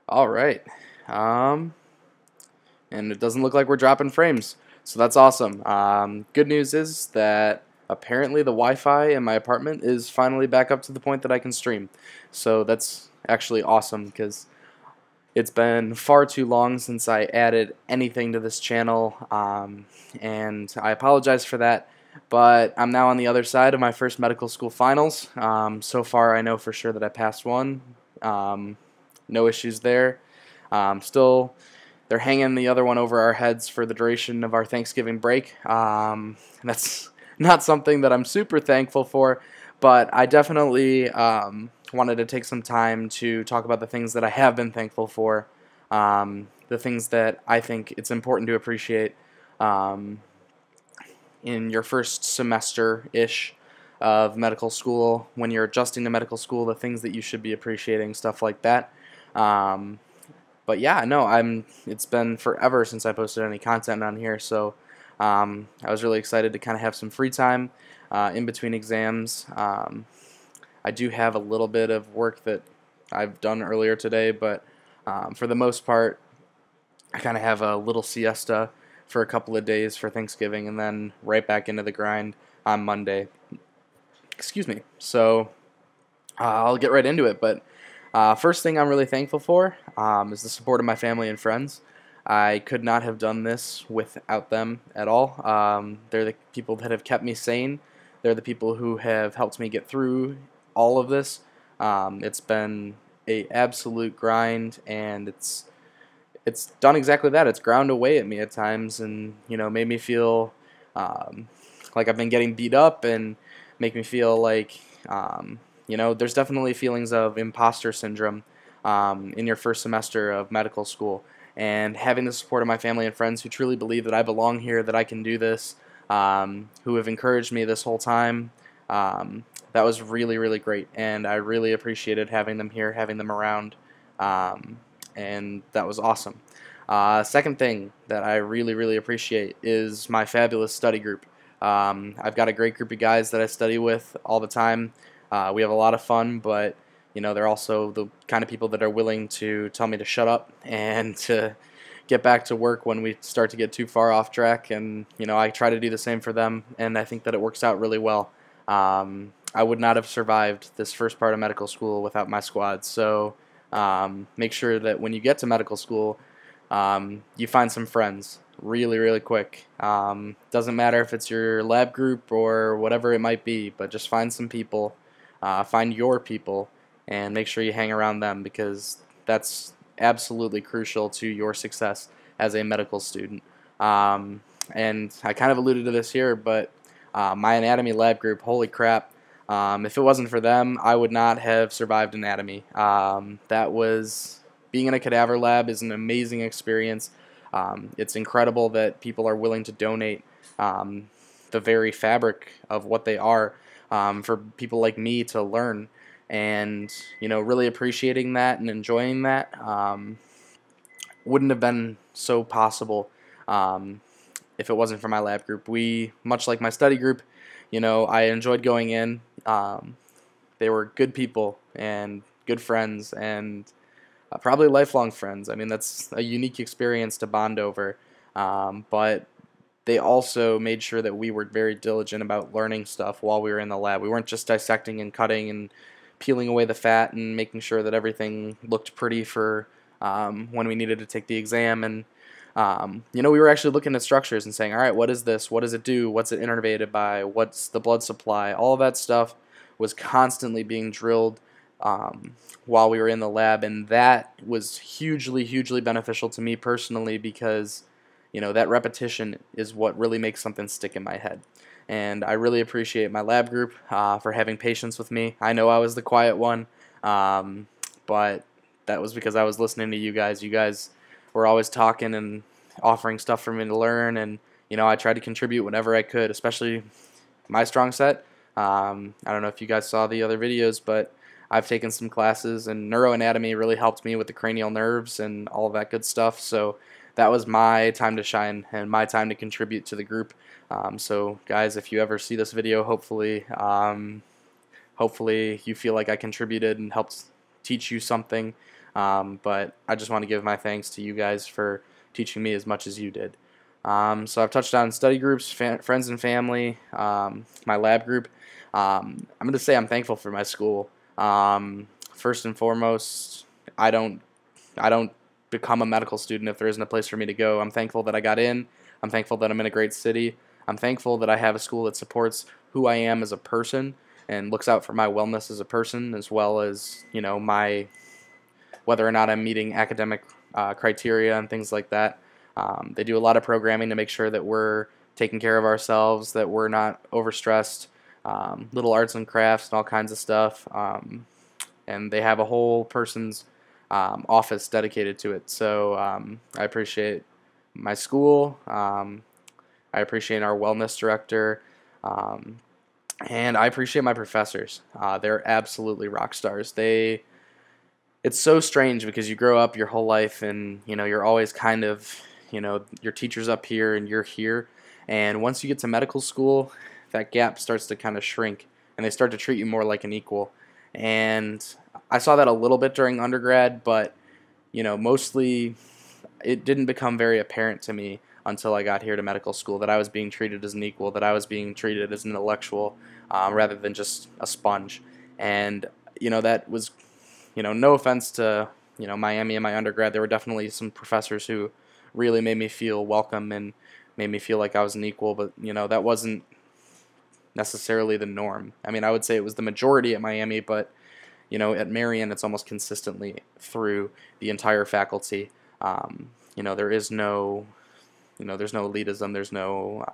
All right. Um, and it doesn't look like we're dropping frames, so that's awesome. Good news is that apparently the Wi-Fi in my apartment is finally back up to the point that I can stream. So that's actually awesome because it's been far too long since I added anything to this channel, and I apologize for that. But I'm now on the other side of my first medical school finals. So far, I know for sure that I passed one. No issues there. Still, they're hanging the other one over our heads for the duration of our Thanksgiving break. That's not something that I'm super thankful for, but I definitely wanted to take some time to talk about the things that I have been thankful for, the things that I think it's important to appreciate um, in your first semester-ish of medical school, when you're adjusting to medical school, the things that you should be appreciating, stuff like that. Um, but yeah, no, it's been forever since I posted any content on here, so I was really excited to kind of have some free time in between exams. I do have a little bit of work that I've done earlier today, but for the most part, I kind of have a little siesta for a couple of days for Thanksgiving, and then right back into the grind on Monday. Excuse me. So I'll get right into it, but first thing I'm really thankful for is the support of my family and friends. I could not have done this without them at all. They're the people that have kept me sane. They're the people who have helped me get through all of this. It's been a absolute grind, and it's done exactly that. It's ground away at me at times, and made me feel like I've been getting beat up, and make me feel like there's definitely feelings of imposter syndrome in your first semester of medical school. And having the support of my family and friends who truly believe that I belong here, that I can do this, who have encouraged me this whole time, that was really, really great. And I really appreciated having them here, having them around, and that was awesome. Second thing that I really, really appreciate is my fabulous study group. I've got a great group of guys that I study with all the time. We have a lot of fun, but they're also the kind of people that are willing to tell me to shut up and to get back to work when we start to get too far off track. And I try to do the same for them, and I think that it works out really well. I would not have survived this first part of medical school without my squad. So make sure that when you get to medical school, you find some friends really, really quick. Doesn't matter if it's your lab group or whatever it might be, but just find some people, find your people, and make sure you hang around them, because that's absolutely crucial to your success as a medical student. And I kind of alluded to this here, but my anatomy lab group, holy crap, if it wasn't for them, I would not have survived anatomy. Being in a cadaver lab is an amazing experience. It's incredible that people are willing to donate the very fabric of what they are for people like me to learn, and really appreciating that and enjoying that wouldn't have been so possible if it wasn't for my lab group. Much like my study group, I enjoyed going in. They were good people and good friends, and probably lifelong friends. I mean, that's a unique experience to bond over, but they also made sure that we were very diligent about learning stuff while we were in the lab. We weren't just dissecting and cutting and peeling away the fat and making sure that everything looked pretty for when we needed to take the exam. And we were actually looking at structures and saying, all right, what is this? What does it do? What's it innervated by? What's the blood supply? All of that stuff was constantly being drilled while we were in the lab, and that was hugely, hugely beneficial to me personally, because that repetition is what really makes something stick in my head. And I really appreciate my lab group for having patience with me. I know I was the quiet one, but that was because I was listening to you guys. You guys were always talking and offering stuff for me to learn, and I tried to contribute whenever I could, especially my strong set. I don't know if you guys saw the other videos, but I've taken some classes, and neuroanatomy really helped me with the cranial nerves and all of that good stuff. So that was my time to shine and my time to contribute to the group. So guys, if you ever see this video, hopefully you feel like I contributed and helped teach you something. But I just want to give my thanks to you guys for teaching me as much as you did. So I've touched on study groups, friends and family, my lab group. I'm going to say I'm thankful for my school. First and foremost, I don't I don't become a medical student if there isn't a place for me to go. I'm thankful that I got in. I'm thankful that I'm in a great city. I'm thankful that I have a school that supports who I am as a person and looks out for my wellness as a person, as well as, my whether or not I'm meeting academic criteria and things like that. They do a lot of programming to make sure that we're taking care of ourselves, that we're not overstressed, little arts and crafts and all kinds of stuff. And they have a whole person's office dedicated to it. So I appreciate my school. I appreciate our wellness director. And I appreciate my professors. They're absolutely rock stars. It's so strange because you grow up your whole life and you're always kind of your teacher's up here and you're here, and once you get to medical school that gap starts to kind of shrink and they start to treat you more like an equal. And I saw that a little bit during undergrad, but mostly it didn't become very apparent to me until I got here to medical school that I was being treated as an equal, that I was being treated as an intellectual rather than just a sponge. And that was no offense to Miami and my undergrad. There were definitely some professors who really made me feel welcome and made me feel like I was an equal, but that wasn't necessarily the norm. I mean, I would say it was the majority at Miami, but at Marian it's almost consistently through the entire faculty. There is no there's no elitism, there's no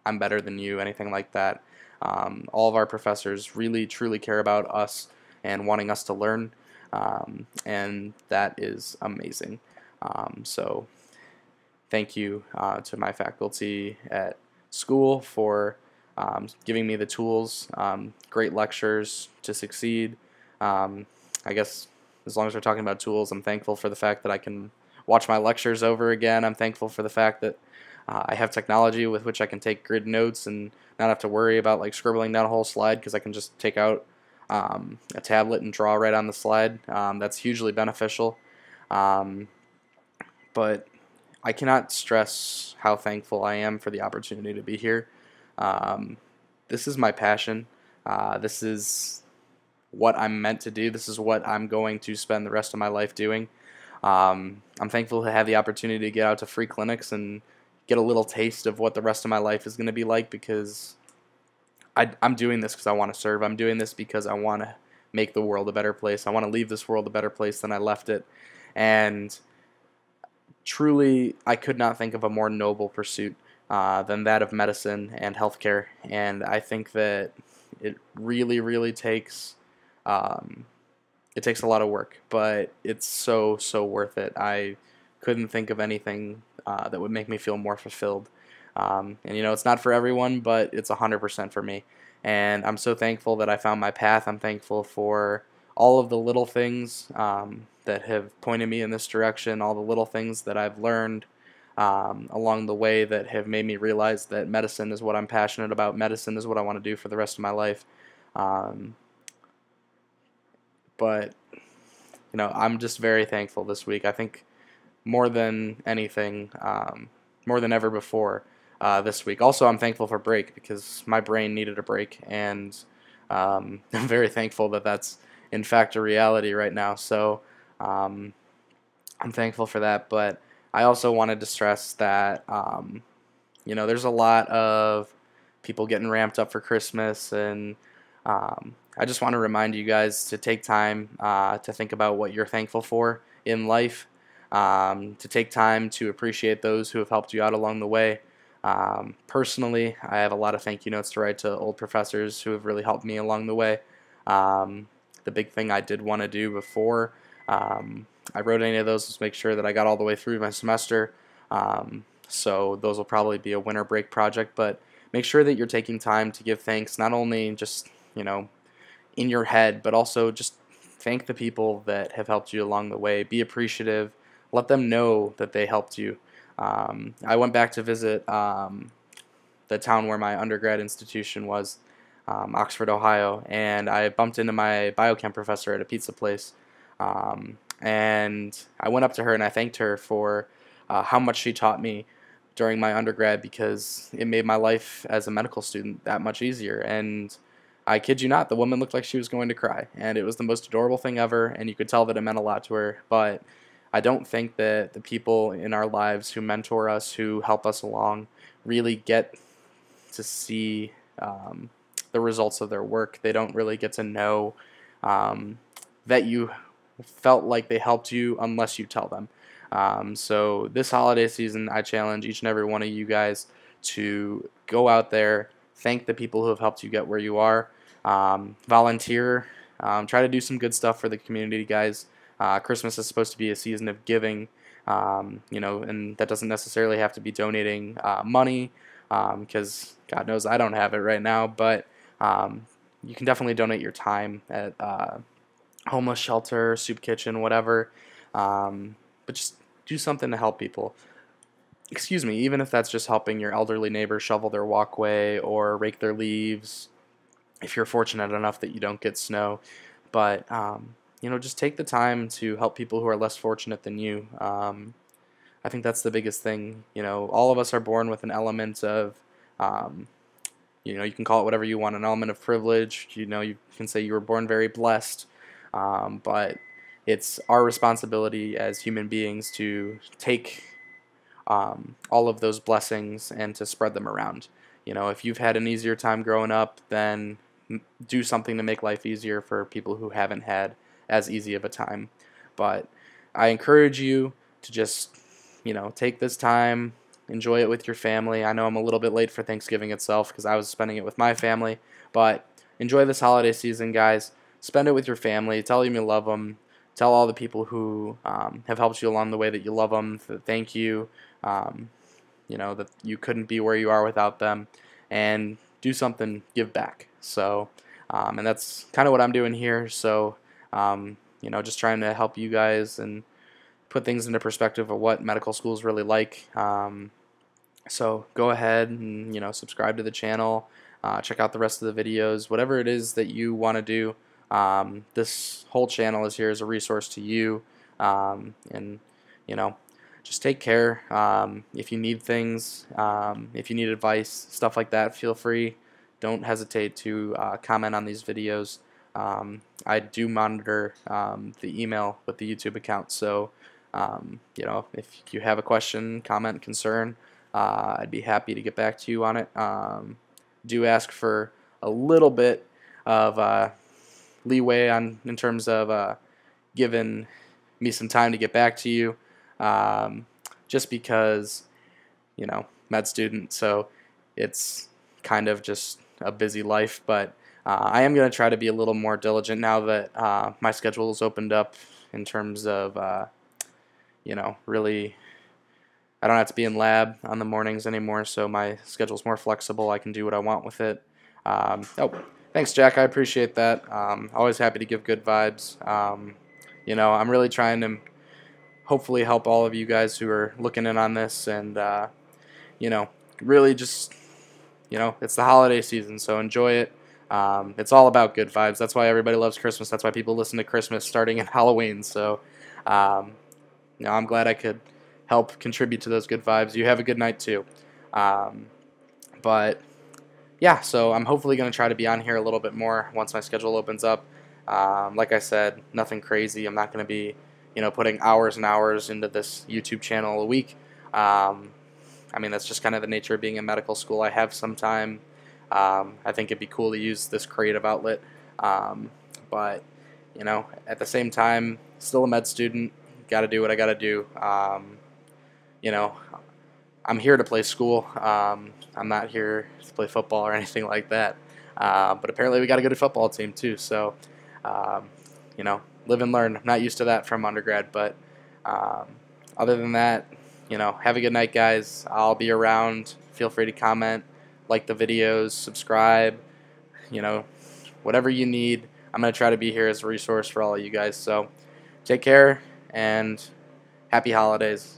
I'm better than you, anything like that. All of our professors really truly care about us and wanting us to learn, and that is amazing. So thank you to my faculty at school for giving me the tools, great lectures to succeed. I guess as long as we're talking about tools, I'm thankful for the fact that I can watch my lectures over again. I'm thankful for the fact that I have technology with which I can take grid notes and not have to worry about like scribbling down a whole slide, because I can just take out a tablet and draw right on the slide. That's hugely beneficial. But I cannot stress how thankful I am for the opportunity to be here. This is my passion. This is what I'm meant to do. This is what I'm going to spend the rest of my life doing. I'm thankful to have the opportunity to get out to free clinics and get a little taste of what the rest of my life is going to be like, because I'm doing this because I want to serve. I'm doing this because I want to make the world a better place. I want to leave this world a better place than I left it. And truly, I could not think of a more noble pursuit than that of medicine and healthcare. And I think that it really, really takes a lot of work, but it's so, so worth it. I couldn't think of anything that would make me feel more fulfilled. And it's not for everyone, but it's 100% for me. And I'm so thankful that I found my path. I'm thankful for all of the little things that have pointed me in this direction, all the little things that I've learned along the way that have made me realize that medicine is what I'm passionate about. Medicine is what I want to do for the rest of my life. But I'm just very thankful this week. I think more than anything, more than ever before this week. Also, I'm thankful for break, because my brain needed a break, and I'm very thankful that that's in fact a reality right now. So I'm thankful for that. But I also wanted to stress that there's a lot of people getting ramped up for Christmas, and I just want to remind you guys to take time to think about what you're thankful for in life, to take time to appreciate those who have helped you out along the way. Personally, I have a lot of thank you notes to write to old professors who have really helped me along the way. The big thing I did want to do before I wrote any of those was make sure that I got all the way through my semester. So those will probably be a winter break project, but make sure that you're taking time to give thanks, not only just in your head, but also just thank the people that have helped you along the way. Be appreciative. Let them know that they helped you. I went back to visit the town where my undergrad institution was, Oxford, Ohio, and I bumped into my biochem professor at a pizza place. And I went up to her and I thanked her for how much she taught me during my undergrad, because it made my life as a medical student that much easier. And I kid you not, the woman looked like she was going to cry, and it was the most adorable thing ever, and you could tell that it meant a lot to her. But I don't think that the people in our lives who mentor us, who help us along, really get to see the results of their work. They don't really get to know um, that you felt like they helped you unless you tell them. So this holiday season, I challenge each and every one of you guys to go out there, thank the people who have helped you get where you are, volunteer, try to do some good stuff for the community, guys. Christmas is supposed to be a season of giving, and that doesn't necessarily have to be donating money, because God knows I don't have it right now, but you can definitely donate your time at homeless shelter, soup kitchen, whatever. But just do something to help people. Excuse me, even if that's just helping your elderly neighbor shovel their walkway or rake their leaves, if you're fortunate enough that you don't get snow. But, just take the time to help people who are less fortunate than you. I think that's the biggest thing. All of us are born with an element of, you can call it whatever you want, an element of privilege. You can say you were born very blessed. But it's our responsibility as human beings to take all of those blessings and to spread them around. If you've had an easier time growing up, then do something to make life easier for people who haven't had as easy of a time. But I encourage you to just, take this time, enjoy it with your family. I know I'm a little bit late for Thanksgiving itself because I was spending it with my family, but enjoy this holiday season, guys. Spend it with your family. Tell them you love them. Tell all the people who have helped you along the way that you love them, that thank you, that you couldn't be where you are without them, and do something, give back. So, and that's kind of what I'm doing here. So, just trying to help you guys and put things into perspective of what medical school is really like. So go ahead and subscribe to the channel, check out the rest of the videos, whatever it is that you want to do. This whole channel is here as a resource to you, and just take care. If you need things, if you need advice, stuff like that, feel free. Don't hesitate to comment on these videos. I do monitor the email with the YouTube account, so if you have a question, comment, concern, I'd be happy to get back to you on it. Do ask for a little bit of leeway in terms of giving me some time to get back to you, just because med student, so it's kind of just a busy life. But I am going to try to be a little more diligent now that my schedule is opened up in terms of really I don't have to be in lab on the mornings anymore, so my schedule's more flexible. I can do what I want with it. Thanks, Jack. I appreciate that. Always happy to give good vibes. I'm really trying to hopefully help all of you guys who are looking in on this, and really just it's the holiday season, so enjoy it. It's all about good vibes. That's why everybody loves Christmas. That's why people listen to Christmas starting in Halloween. So I'm glad I could help contribute to those good vibes. You have a good night too. But yeah, so I'm hopefully going to try to be on here a little bit more once my schedule opens up. Like I said, nothing crazy. I'm not going to be putting hours and hours into this YouTube channel a week. That's just kind of the nature of being in medical school. I have some time. I think it'd be cool to use this creative outlet. But at the same time, still a med student. Got to do what I got to do. I'm here to play school. I'm not here to play football or anything like that. But apparently we got a good football team too. So, live and learn. I'm not used to that from undergrad, but other than that, have a good night, guys. I'll be around. Feel free to comment, like the videos, subscribe, whatever you need. I'm going to try to be here as a resource for all of you guys. So take care and happy holidays.